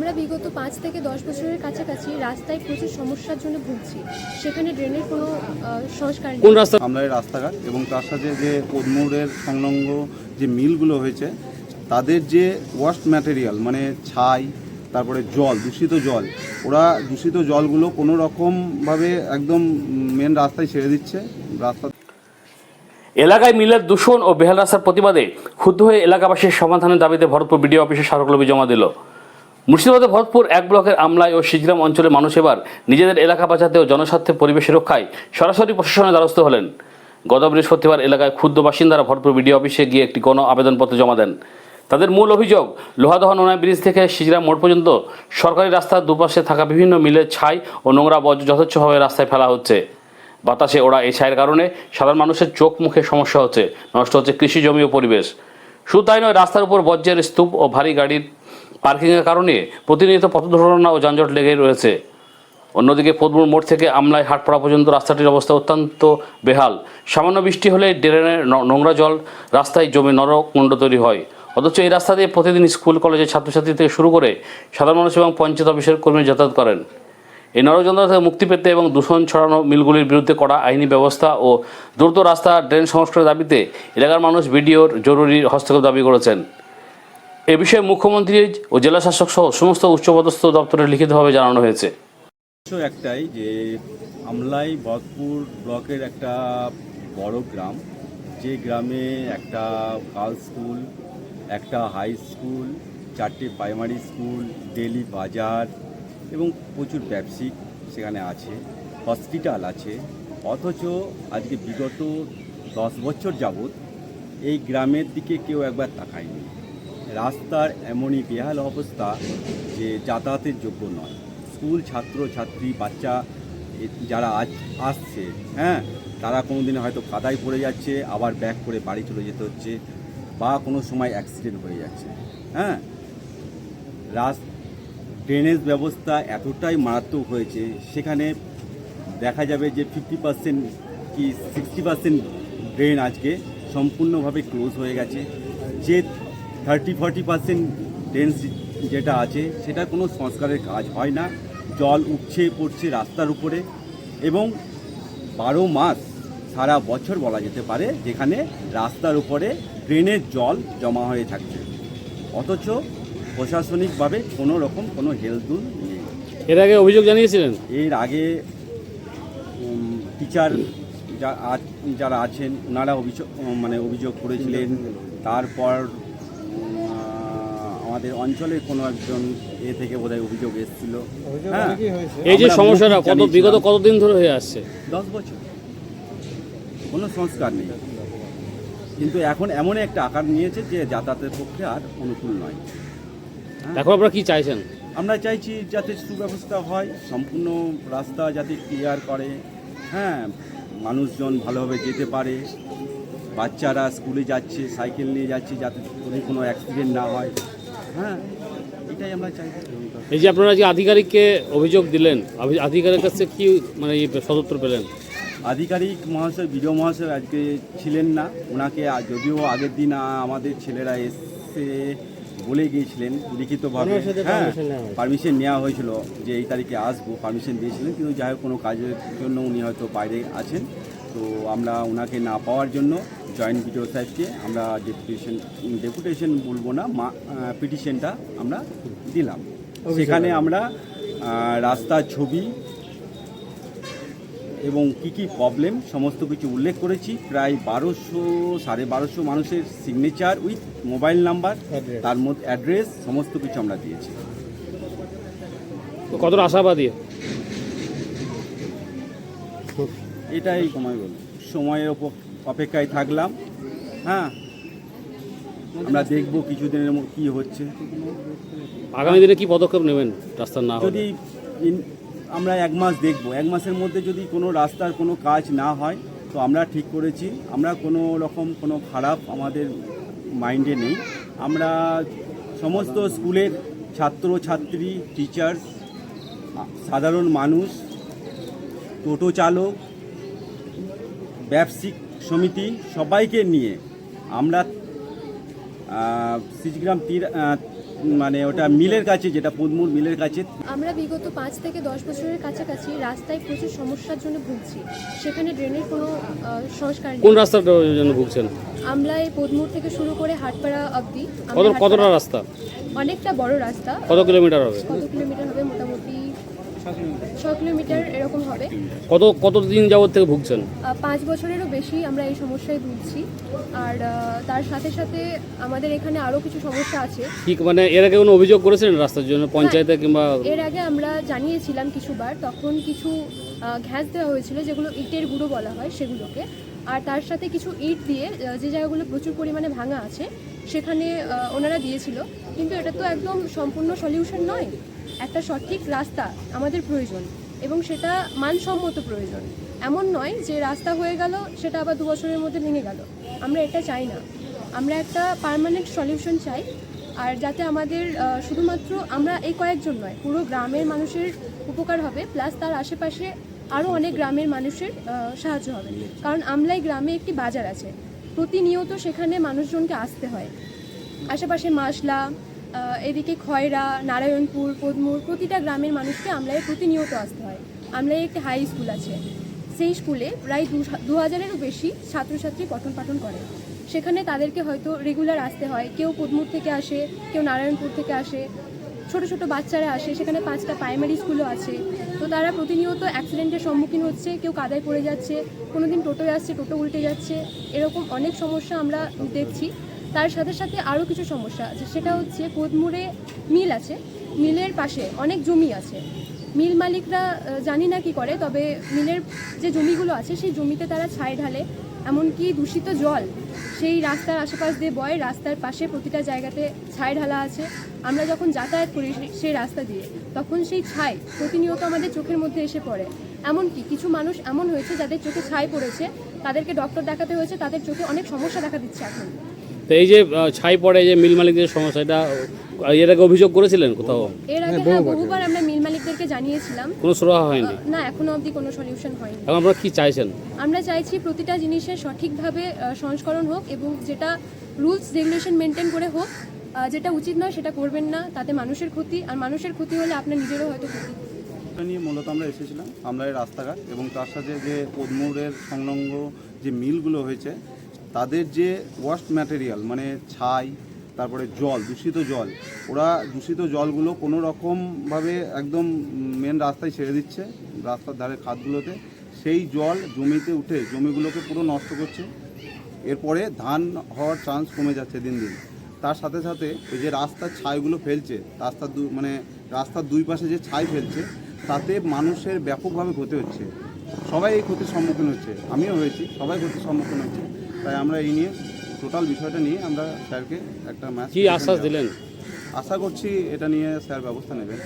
আমরা বিগত 5 থেকে 10 বছরের কাছাকাছি রাস্তায় প্রচুর সমস্যার জন্য ভুগছি। সেখানে ড্রেনের কোনো সংস্কার নেই। কোন রাস্তা? আমরা এই রাস্তাঘাট এবং তার সাথে যে পদ্মুরের সংলগ্ন যে মিলগুলো হয়েছে তাদের যে ওয়াস্ট ম্যাটেরিয়াল মানে ছাই, তারপরে জল, দূষিত জল, ওরা দূষিত জলগুলো কোনো রকমভাবে একদম মেন রাস্তায় ছেড়ে দিচ্ছে। রাস্তা এলাকায় মিলের দূষণ ও বেহাল রাস্তার প্রতিবাদে ক্ষুব্ধ হয়ে এলাকাবাসীর সমাধানের দাবিতে ভরতপুর বিডিও অফিসে স্মারকলিপি জমা দিল। মুর্শিদাবাদের ভরতপুর 1 ব্লকের আমলাই ও শিজগ্রাম অঞ্চলের মানুষ এবার নিজেদের এলাকা বাঁচাতে ও জনস্বার্থে পরিবেশ রক্ষায় সরাসরি প্রশাসনের দ্বারস্থ হলেন। গত বৃহস্পতিবার এলাকায় ক্ষুব্ধ বাসিন্দারা ভরতপুর বিডিও অফিসে গিয়ে একটি গণ আবেদনপত্র জমা দেন। তাদের মূল অভিযোগ, লোহাদহ নোনা ব্রিজ থেকে শিজগ্রাম মোড় পর্যন্ত সরকারি রাস্তার দুপাশে থাকা বিভিন্ন মিলের ছাই ও নোংরা বর্জ্য যথেচ্ছভাবে রাস্তায় ফেলা হচ্ছে। বাতাসে ওড়া এই ছাইয়ের কারণে সাধারণ মানুষের চোখ মুখে সমস্যা হচ্ছে, নষ্ট হচ্ছে কৃষি জমি ও পরিবেশ। শুধু তাই নয়, রাস্তার উপর বর্জ্যের স্তূপ ও ভারী গাড়ির পার্কিংয়ের কারণে প্রতিনিয়ত পথ দুর্ঘটনা ও যানজট লেগেই রয়েছে। অন্যদিকে পদ্মুর মোড় থেকে আমলায় হাটপাড়া পর্যন্ত রাস্তাটির অবস্থা অত্যন্ত বেহাল। সামান্য বৃষ্টি হলে ড্রেনের নোংরা জল রাস্তায় জমে নরককুণ্ড তৈরি হয়। অথচ এই রাস্তা দিয়ে প্রতিদিন স্কুল কলেজের ছাত্রছাত্রী থেকে শুরু করে সাধারণ মানুষ এবং পঞ্চায়েত অফিসের কর্মী যাতায়াত করেন। এই নরকযন্ত্রণা থেকে মুক্তি পেতে এবং দূষণ ছড়ানো মিলগুলির বিরুদ্ধে কড়া আইনি ব্যবস্থা ও দ্রুত রাস্তা ড্রেন সংস্কারের দাবিতে এলাকার মানুষ বিডিওর জরুরি হস্তক্ষেপ দাবি করেছেন। এ বিষয়ে মুখ্যমন্ত্রী ও জেলা শাসক সহ সমস্ত উচ্চপদস্থ দপ্তরে লিখিতভাবে জানানো হয়েছে। একটাই যে আমলাই ভরতপুর ব্লকের একটা বড় গ্রাম, যে গ্রামে একটা গার্লস স্কুল, একটা হাই স্কুল, 4টে প্রাইমারি স্কুল, ডেলি বাজার এবং প্রচুর ব্যবসায়িক সেখানে আছে, হসপিটাল আছে। অথচ আজকে বিগত 10 বছর যাবৎ এই গ্রামের দিকে কেউ একবার তাকায়নি। রাস্তার এমনই বেহাল অবস্থা যে যাতায়াতের যোগ্য নয়। স্কুল ছাত্র ছাত্রী বাচ্চা যারা আসছে, তারা কোনো দিনে হয়তো কাদায় পড়ে যাচ্ছে, আবার ব্যাক করে বাড়ি চলে যেতে হচ্ছে, বা কোনো সময় অ্যাক্সিডেন্ট হয়ে যাচ্ছে। ড্রেনেজ ব্যবস্থা এতটাই মারাত্মক হয়েছে, সেখানে দেখা যাবে যে 50% কি 60% ড্রেন আজকে সম্পূর্ণভাবে ক্লোজ হয়ে গেছে। যে 30-40% ড্রেন যেটা আছে সেটা কোনো সংস্কারের কাজ হয় না। জল উপচে পড়ছে রাস্তার উপরে এবং 12 মাস সারা বছর বলা যেতে পারে যেখানে রাস্তার উপরে ড্রেনের জল জমা হয়ে থাকছে। অথচ প্রশাসনিকভাবে কোনো রকম কোনো হেলদুল নেই। এর আগে অভিযোগ জানিয়েছিলেন? এর আগে টিচার যারা আছেন ওনারা অভিযোগ করেছিলেন। তারপর আমাদের অঞ্চলের কোনো একজন থেকে বোধহয় অভিযোগ এসেছিল। এই যে সমস্যাটা বিগত কতদিন ধরে হয়ে আসছে? 10 বছর কোনো সংস্কার নেই, কিন্তু এখন এমন একটা আকার নিয়েছে যে যাতায়াতের পক্ষে আর অনুকূল নয়। এখন আপনারা কি চাইছেন? আমরা চাইছি যাতে সুব্যবস্থা হয়, সম্পূর্ণ রাস্তা যাতে ক্লিয়ার করে, মানুষজন ভালোভাবে যেতে পারে, বাচ্চারা স্কুলে যাচ্ছে সাইকেল নিয়ে যাচ্ছে, যাতে কোনো অ্যাক্সিডেন্ট না হয়। এটাই আমরা চাই। এই যে আপনারা যে আধিকারিককে অভিযোগ দিলেন, আধিকারিকের কাছে কি সদুত্তর পেলেন? আধিকারিক মহাশয়, বিডিও মহাশয় আজকে ছিলেন না। ওনাকে যদিও আগের দিন আমাদের ছেলেরা এসে বলে গিয়েছিলেন লিখিতভাবে, পারমিশন নেওয়া হয়েছিল যে এই তারিখে আসবো, পারমিশন দিয়েছিলেন, কিন্তু যাই হোক কোনো কাজের জন্য উনি হয়তো বাইরে আছেন। তো আমরা ওনাকে না পাওয়ার জন্য জয়েন্ট বিডিও সাহেবকে আমরা ডেপুটেশন বলবো না, পিটিশনটা আমরা দিলাম। সেখানে আমরা রাস্তার ছবি এবং কি প্রবলেম সমস্ত কিছু উল্লেখ করেছি। প্রায় 1200-1250 মানুষের সিগনেচার উইথ মোবাইল নাম্বার, তার মধ্যে অ্যাড্রেস, সমস্ত কিছু আমরা দিয়েছি। কতটা আশাবাদী? এটাই সময়ের অপেক্ষায় থাকলাম। আমরা দেখব কিছুদিনের কি হচ্ছে। আগামী দিনে কি পদক্ষেপ নেবেন রাস্তার না যদি আমরা 1 মাস দেখব, 1 মাসের মধ্যে যদি কোনো রাস্তার কোনো কাজ না হয় তো আমরা ঠিক করেছি, আমরা কোনো রকম কোনো খারাপ আমাদের মাইন্ডে নেই। আমরা সমস্ত স্কুলের ছাত্র ছাত্রী, টিচার্স, সাধারণ মানুষ, টোটো চালক, ব্যবসায়িক সমিতি সবাইকে নিয়ে আমরা শিজগ্রাম মানে ওটা মিলের কাছে, যেটা পদ্মুর মিলের কাছে। আমরা বিগত 5 থেকে 10 বছরের কাছাকাছি রাস্তায় প্রচুর সমস্যার জন্য ভুগছি। সেখানে ড্রেনের কোনো সংস্কার নেই। কোন রাস্তাটার জন্য ভুগছেন? আমলায় পদ্মুর থেকে শুরু করে হাটপাড়া অবধি কতটা রাস্তা? অনেকটা বড় রাস্তা। কত কিলোমিটার হবে? কত কিলোমিটার হবে? মোটামুটি 6 কিলোমিটার এরকম হবে। কতদিন যাবত থেকে ভুগছেন? 5 বছরেরও বেশি আমরা এই সমস্যায় ভুগছি। আর তার সাথে সাথে আমাদের এখানে আরও কিছু সমস্যা আছে। কি মানে এর আগে কোনো অভিযোগ করেছিলেন রাস্তার জন্য পঞ্চায়েতে কিংবা? এর আগে আমরা জানিয়েছিলাম কিছুবার, তখন কিছু ঘ্যাস দেওয়া হয়েছিল যেগুলো ইটের গুঁড়ো বলা হয় সেগুলোকে। আর তার সাথে কিছু ইট দিয়ে যে জায়গাগুলো প্রচুর পরিমাণে ভাঙা আছে সেখানে ওনারা দিয়েছিল। কিন্তু এটা তো একদম সম্পূর্ণ সলিউশন নয়। একটা সঠিক রাস্তা আমাদের প্রয়োজন এবং সেটা মানসম্মত প্রয়োজন। এমন নয় যে রাস্তা হয়ে গেল সেটা আবার 2 বছরের মধ্যে ভেঙে গেল। আমরা এটা চাই না। আমরা একটা পার্মানেন্ট সলিউশন চাই। আর যাতে আমাদের শুধুমাত্র আমরা এই কয়েকজন নয়, পুরো গ্রামের মানুষের উপকার হবে, প্লাস তার আশেপাশে আরও অনেক গ্রামের মানুষের সাহায্য হবে। কারণ আমলাই গ্রামে একটি বাজার আছে, প্রতিনিয়ত সেখানে মানুষজনকে আসতে হয়। আশেপাশে মাসলা, এদিকে খয়রা, নারায়ণপুর, পদ্মুর, প্রতিটা গ্রামের মানুষকে আমলাইয়ে প্রতিনিয়ত আসতে হয়। আমলাইয়ে একটি হাই স্কুল আছে, সেই স্কুলে প্রায় 2000-এরও বেশি ছাত্রছাত্রী পঠন পাঠন করে। সেখানে তাদেরকে হয়তো রেগুলার আসতে হয়। কেউ পদ্মুর থেকে আসে, কেউ নারায়ণপুর থেকে আসে, ছোট ছোট বাচ্চারা আসে। সেখানে 5টা প্রাইমারি স্কুলও আছে। তো তারা প্রতিনিয়ত অ্যাক্সিডেন্টের সম্মুখীন হচ্ছে। কেউ কাদায় পড়ে যাচ্ছে, কোনো দিন টোটোয় আসছে, টোটো উল্টে যাচ্ছে। এরকম অনেক সমস্যা আমরা দেখছি। তার সাথে সাথে আরও কিছু সমস্যা আছে, সেটা হচ্ছে পদ্মুরে মিল আছে, মিলের পাশে অনেক জমি আছে। মিল মালিকরা জানি না কি করে, তবে মিলের যে জমিগুলো আছে সেই জমিতে তারা ছাই ঢালে। এমনকি দূষিত জল সেই রাস্তার আশেপাশ দিয়ে বয়। রাস্তার পাশে প্রতিটা জায়গাতে ছাই ঢালা আছে। আমরা যখন যাতায়াত করি সেই রাস্তা দিয়ে, তখন সেই ছাই প্রতিনিয়ত আমাদের চোখের মধ্যে এসে পড়ে। এমনকি কিছু মানুষ এমন হয়েছে যাদের চোখে ছাই পড়েছে, তাদেরকে ডক্টর দেখাতে হয়েছে, তাদের চোখে অনেক সমস্যা দেখা দিচ্ছে এখন। তো এই যে ছাই পড়ে, যে মিল মালিকদের সমস্যা, এটা এর আগে অভিযোগ করেছিলেন কোথাও? এর আগে হ্যাঁ, বহুবার আমরা মিল মালিকদেরকে জানিয়েছিলাম। কোনো সুরাহা হয়নি? না, এখনো অবধি কোনো সলিউশন হয়নি। এখন আপনারা কি চাইছেন? আমরা চাইছি প্রতিটা জিনিসের সঠিকভাবে সংস্করণ হোক এবং যেটা রুলস রেগুলেশন মেনটেন করে হোক। যেটা উচিত নয় সেটা করবেন না, তাতে মানুষের ক্ষতি, আর মানুষের ক্ষতি হলে আপনার নিজেরও হয়তো ক্ষতি। এটা নিয়ে মূলত আমরা এসেছিলাম আমলাইয়ের রাস্তাঘাট এবং তার সাথে যে পদ্মুরের সংলগ্ন যে মিলগুলো হয়েছে তাদের যে ওয়াস্ট ম্যাটেরিয়াল মানে ছাই, তারপরে জল, দূষিত জল, ওরা দূষিত জলগুলো কোনো রকমভাবে একদম মেন রাস্তায় ছেড়ে দিচ্ছে, রাস্তার ধারে খাতগুলোতে। সেই জল জমিতে উঠে জমিগুলোকে পুরো নষ্ট করছে। এরপরে ধান হওয়ার চান্স কমে যাচ্ছে দিন দিন। তার সাথে সাথে ওই যে রাস্তার ছাইগুলো ফেলছে, রাস্তার দুই পাশে যে ছাই ফেলছে, তাতে মানুষের ব্যাপকভাবে ক্ষতি হচ্ছে। সবাই এই ক্ষতির সম্মুখীন হচ্ছে, আমিও হয়েছি, সবাই ক্ষতির সম্মুখীন হচ্ছে। তাই আমরা এই নিয়ে টোটাল বিষয়টা নিয়ে আমরা স্যারকে একটা কি আশ্বাস দিলেন? আশা করছি এটা নিয়ে স্যার ব্যবস্থা নেবেন।